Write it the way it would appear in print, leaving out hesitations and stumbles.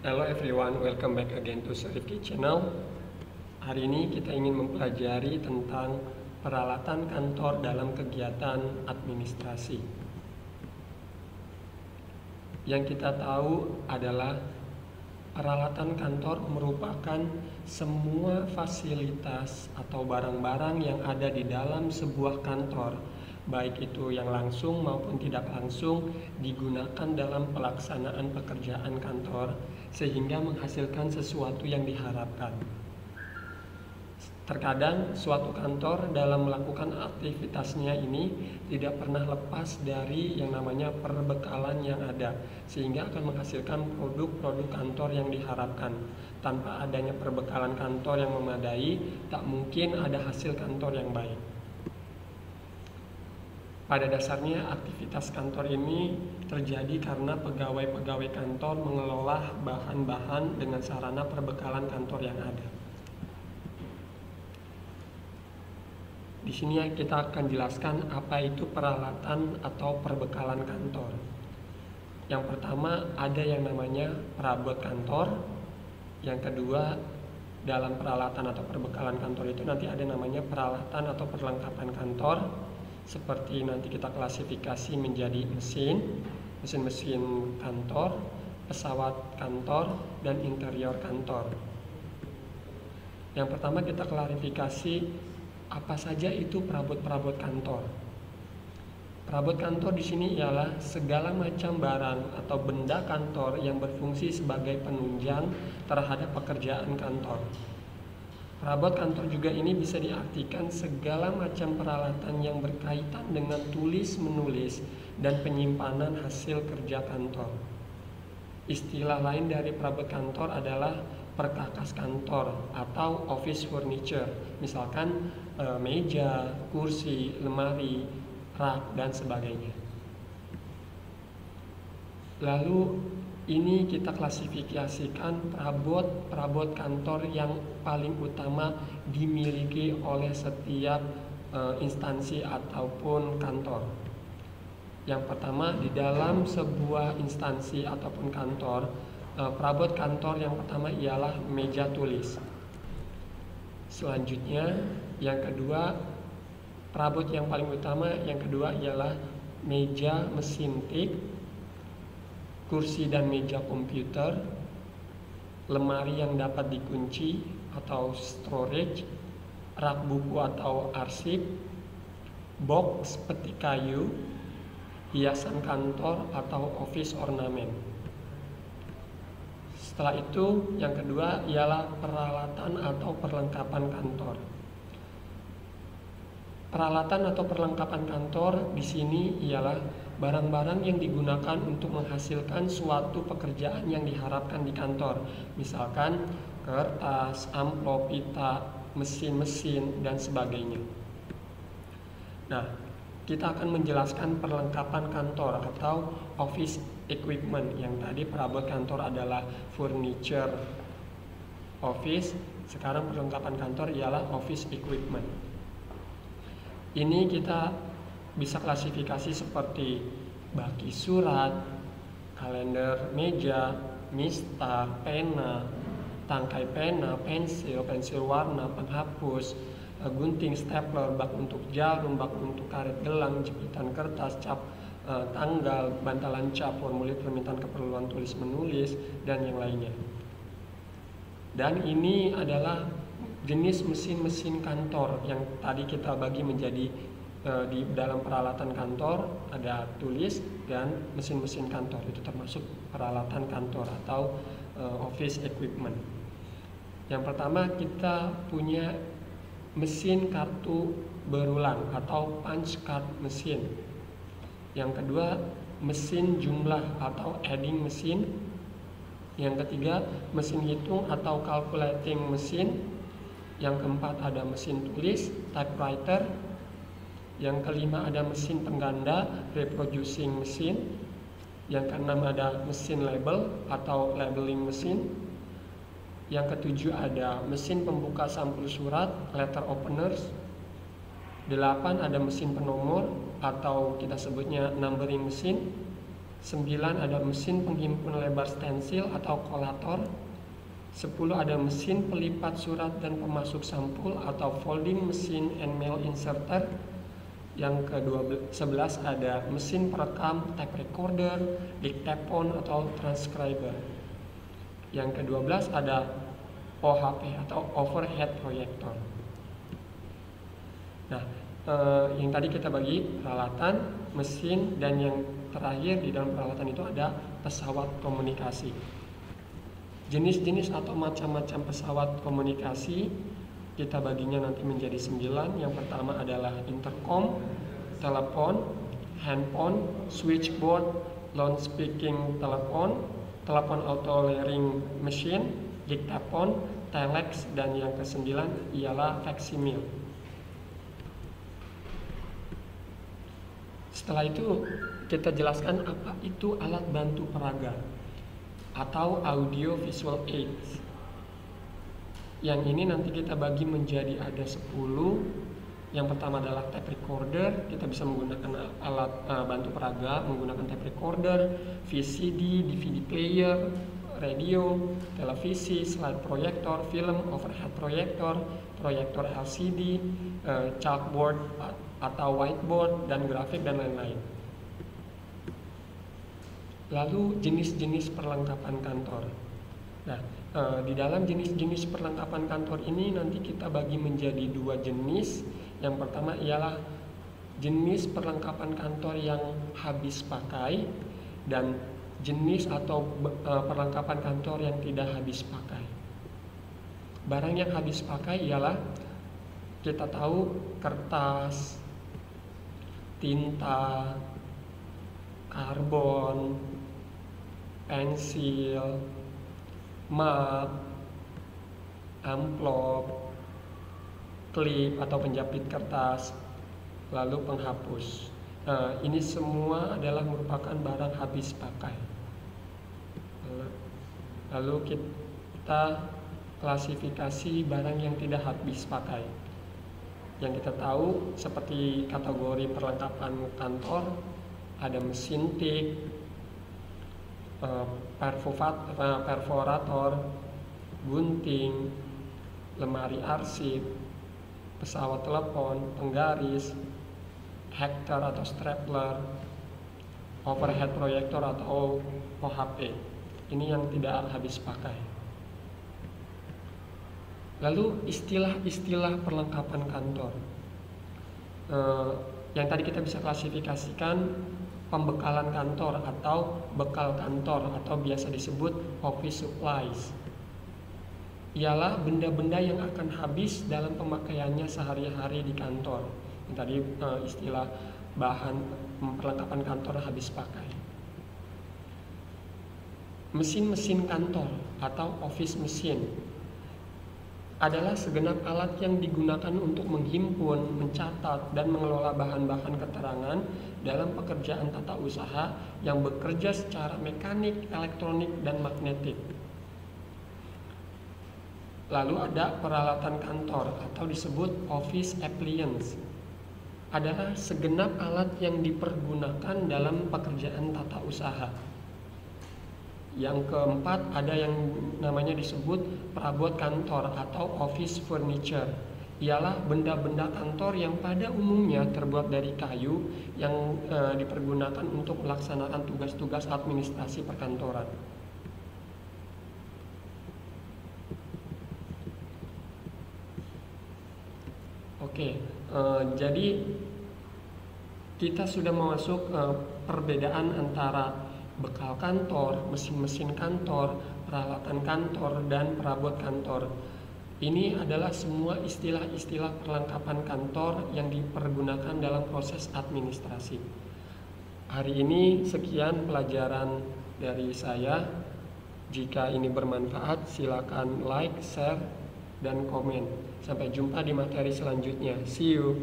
Hello everyone, welcome back again to Rifki Channel. Hari ini kita ingin mempelajari tentang peralatan kantor dalam kegiatan administrasi. Yang kita tahu adalah peralatan kantor merupakan semua fasilitas atau barang-barang yang ada di dalam sebuah kantor, baik itu yang langsung maupun tidak langsung, digunakan dalam pelaksanaan pekerjaan kantor sehingga menghasilkan sesuatu yang diharapkan. Terkadang suatu kantor dalam melakukan aktivitasnya ini tidak pernah lepas dari yang namanya perbekalan yang ada, sehingga akan menghasilkan produk-produk kantor yang diharapkan. Tanpa adanya perbekalan kantor yang memadai, tak mungkin ada hasil kantor yang baik. Pada dasarnya aktivitas kantor ini terjadi karena pegawai-pegawai kantor mengelola bahan-bahan dengan sarana perbekalan kantor yang ada. Di sini kita akan jelaskan apa itu peralatan atau perbekalan kantor. Yang pertama ada yang namanya perabot kantor. Yang kedua, dalam peralatan atau perbekalan kantor itu nanti ada namanya peralatan atau perlengkapan kantor. Seperti nanti kita klasifikasi menjadi mesin-mesin kantor, pesawat kantor, dan interior kantor. Yang pertama kita klarifikasi apa saja itu perabot-perabot kantor. Perabot kantor di sini ialah segala macam barang atau benda kantor yang berfungsi sebagai penunjang terhadap pekerjaan kantor. Perabot kantor juga ini bisa diartikan segala macam peralatan yang berkaitan dengan tulis-menulis dan penyimpanan hasil kerja kantor. Istilah lain dari perabot kantor adalah perkakas kantor atau office furniture, misalkan meja, kursi, lemari, rak, dan sebagainya. Lalu ini kita klasifikasikan perabot kantor yang paling utama dimiliki oleh setiap instansi ataupun kantor. Yang pertama, di dalam sebuah instansi ataupun kantor, perabot kantor yang pertama ialah meja tulis. Selanjutnya, yang kedua, perabot yang paling utama yang kedua ialah meja mesin tik, kursi dan meja komputer, lemari yang dapat dikunci atau storage, rak buku atau arsip, box peti kayu, hiasan kantor atau office ornament. Setelah itu yang kedua ialah peralatan atau perlengkapan kantor. Peralatan atau perlengkapan kantor di sini ialah barang-barang yang digunakan untuk menghasilkan suatu pekerjaan yang diharapkan di kantor. Misalkan kertas, amplop, pita, mesin-mesin, dan sebagainya. Nah, kita akan menjelaskan perlengkapan kantor atau office equipment. Yang tadi perabot kantor adalah furniture office, sekarang perlengkapan kantor ialah office equipment. Ini kita bisa klasifikasi seperti baki surat, kalender meja, mistar, pena, tangkai pena, pensil warna, penghapus, gunting, stapler, bak untuk jarum, bak untuk karet gelang, jepitan kertas, cap tanggal, bantalan cap, formulir permintaan keperluan tulis menulis, dan yang lainnya. Dan ini adalah jenis mesin-mesin kantor yang tadi kita bagi menjadi di dalam peralatan kantor ada tulis dan mesin-mesin kantor, itu termasuk peralatan kantor atau office equipment. Yang pertama kita punya mesin kartu berulang atau punch card mesin. Yang kedua mesin jumlah atau adding mesin. Yang ketiga mesin hitung atau calculating mesin. Yang keempat ada mesin tulis, typewriter. Yang kelima ada mesin pengganda, reproducing mesin. Yang keenam ada mesin label atau labeling mesin. Yang ketujuh ada mesin pembuka sampul surat, letter openers. 8 ada mesin penomor atau kita sebutnya numbering mesin. 9 ada mesin penghimpun lebar stensil atau kolator. 10 ada mesin pelipat surat dan pemasuk sampul atau folding machine and mail inserter. Yang ke-11 ada mesin perekam, tape recorder, dictaphone atau transcriber. Yang ke-12 ada OHP atau overhead projector. Nah, yang tadi kita bagi peralatan, mesin, dan yang terakhir di dalam peralatan itu ada pesawat komunikasi. Jenis-jenis atau macam-macam pesawat komunikasi kita baginya nanti menjadi 9. Yang pertama adalah intercom, telepon, handphone, switchboard, loud speaking telepon, telepon auto layering machine, dictaphone, telex, dan yang ke-9 ialah faksimil. Setelah itu kita jelaskan apa itu alat bantu peraga atau audio visual aids. Yang ini nanti kita bagi menjadi ada 10. Yang pertama adalah tape recorder. Kita bisa menggunakan alat bantu peraga menggunakan tape recorder, VCD, DVD player, radio, televisi, slide projector, film, overhead projector, proyektor LCD, chalkboard atau whiteboard, dan grafik, dan lain-lain. Lalu jenis-jenis perlengkapan kantor. Nah, di dalam jenis-jenis perlengkapan kantor ini nanti kita bagi menjadi 2 jenis. Yang pertama ialah jenis perlengkapan kantor yang habis pakai dan jenis atau perlengkapan kantor yang tidak habis pakai. Barang yang habis pakai ialah kita tahu kertas, tinta, karbon, pensil, map, amplop, klip atau penjepit kertas, lalu penghapus. Ini semua adalah merupakan barang habis pakai. Lalu kita klasifikasi barang yang tidak habis pakai. Yang kita tahu seperti kategori perlengkapan kantor, ada mesin tik, perforator, gunting, lemari arsip, pesawat telepon, penggaris, hektar atau stapler, overhead projector atau OHP. Ini yang tidak habis pakai. Lalu istilah-istilah perlengkapan kantor. Yang tadi kita bisa klasifikasikan pembekalan kantor atau bekal kantor atau biasa disebut office supplies. Ialah benda-benda yang akan habis dalam pemakaiannya sehari-hari di kantor. Yang tadi istilah bahan perlengkapan kantor habis pakai. Mesin-mesin kantor atau office machine adalah segenap alat yang digunakan untuk menghimpun, mencatat, dan mengelola bahan-bahan keterangan dalam pekerjaan tata usaha yang bekerja secara mekanik, elektronik, dan magnetik. Lalu ada peralatan kantor atau disebut office appliance. Adalah segenap alat yang dipergunakan dalam pekerjaan tata usaha. Yang keempat ada yang namanya disebut perabot kantor atau office furniture. Ialah benda-benda kantor yang pada umumnya terbuat dari kayu yang dipergunakan untuk melaksanakan tugas-tugas administrasi perkantoran. Oke, jadi kita sudah masuk perbedaan antara bekal kantor, mesin-mesin kantor, peralatan kantor, dan perabot kantor. Ini adalah semua istilah-istilah perlengkapan kantor yang dipergunakan dalam proses administrasi. Hari ini sekian pelajaran dari saya. Jika ini bermanfaat, silakan like, share, dan komen. Sampai jumpa di materi selanjutnya. See you.